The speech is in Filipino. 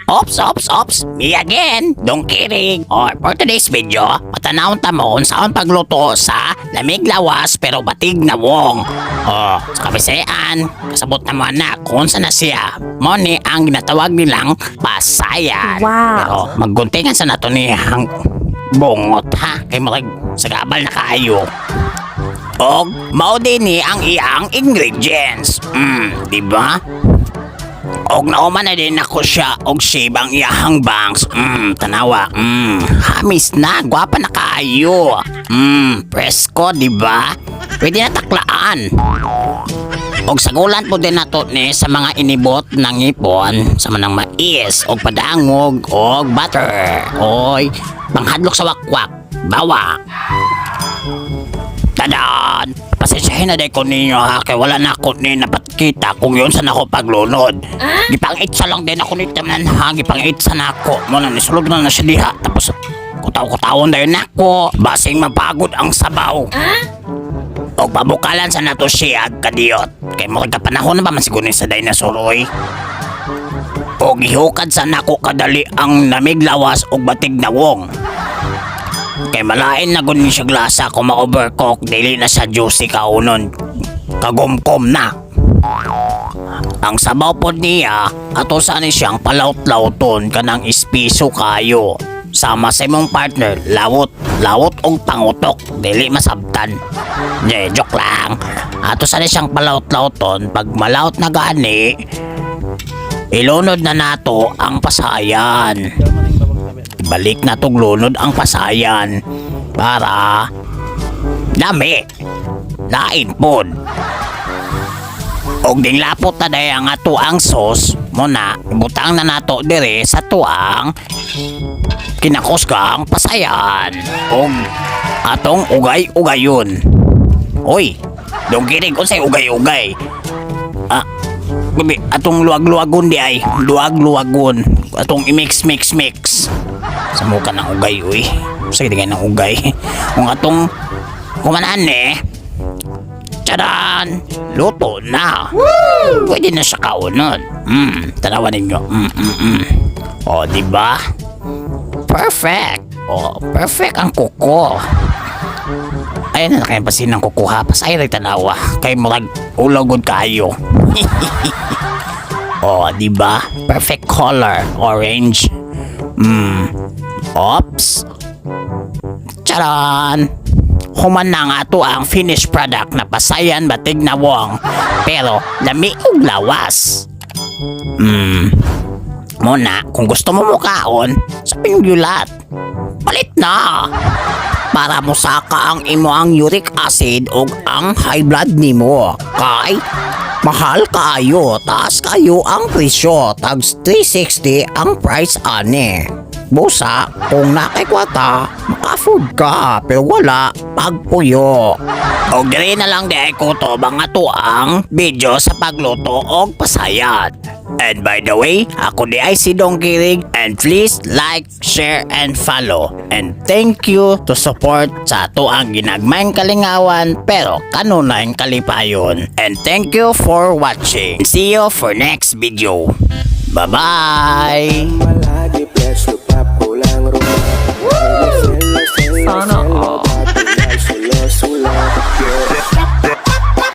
Ops, me again, Dong Kirig. Or for today's video, matanawon ta mo kung saan pagluto sa lamig lawas pero batig na wong. Sa kabisayan, kasabot na mo anak kung saan na siya. Mo ni ang ginatawag nilang pasayan. Wow. Pero magguntingan sa nato ni ang bungot ha, kay marag sagabal na kaayo. Og mao din ni ang iyang ingredients. Di ba? Og nauman na din ako siya og sibang iyahang bangs. Tanawa. Hamis na, gwapa na kaayo. Presko, di ba? Pwede na taklaan. Og sagulan po din nato ni sa mga inibot ng ipon sa manang mais og padangog og butter. Oy, panghadlok sa wakwak. Bawa. Tadaan! Pasensyahin na day ko ninyo ha, kaya wala na ako ni napatkita kung yun saan ako paglunod. Gipang-itsa lang din ako ni Taman ha, gipang-itsa na ako. Muna nisulog na siya diha, tapos kutaw-kutawon na yun ako. Basing mapagod ang sabaw. O pabukalan sa nato siya kadiyot. Kaya mo panahon na ba masigunin sa dinosaur oy? O gihukad sa nako kadali ang namig lawas o batig na wong. Kay malain na gunin siya glasa kung ma-overcook, dili na siya juicy kaunon. Kagumkom na. Ang sabaw po niya, ato saan siyang palaut-lauton kanang ispiso kayo. Sama sa imong partner, lawot og pangutok, dili masabtan. Joke lang. Ato saan siyang palaut-lauton, pag malaut na gani, ilunod na nato ang pasayan. Balik na tong lunod ang pasayan para dami lain pod. Og ding lapot na day ang ato ang sauce muna ibutang na nato dire sa tuang kinakusgang pasayan og atong ugay-ugayon. Oy, Dong Kirig unsay ugay-ugay? Bibi, atong luwag-luwagon di ay luwag-luwagon atong i-mix sa mukha ng ugay uy. Sige di ng ugay. Kung atong kumanaan tadaan, luto na. Pwede na siya kaunod. Tanawan ninyo. O diba? Perfect. O perfect ang kuko. Ayun na kayo pasin ng kukuha. Pasay rin tanawa. Kay murag ulogod kayo. O diba? Perfect color. Orange. Ops. Charan. Human na nga to ang finished product na pasayan batig na wong. Pero lami og lawas. Muna, kung gusto mo mukaon, sa pingyulat. Palit na. Para musaka ang imo ang uric acid o ang high blood nimo. Kay mahal kayo, taas kayo ang presyo. Tags 360 ang price ane. Busa, kung nakikwata, maka-food ka, pero wala, pagpuyo. O gari na lang di ko to mga tuang video sa pagluto o pasayan. And by the way, ako di ay si Dong Kirig, and please like, share, and follow. And thank you to support sa tuang ginagmayng kalingawan pero kanunayng kalipayon. And thank you for watching. See you for next video. Bye-bye!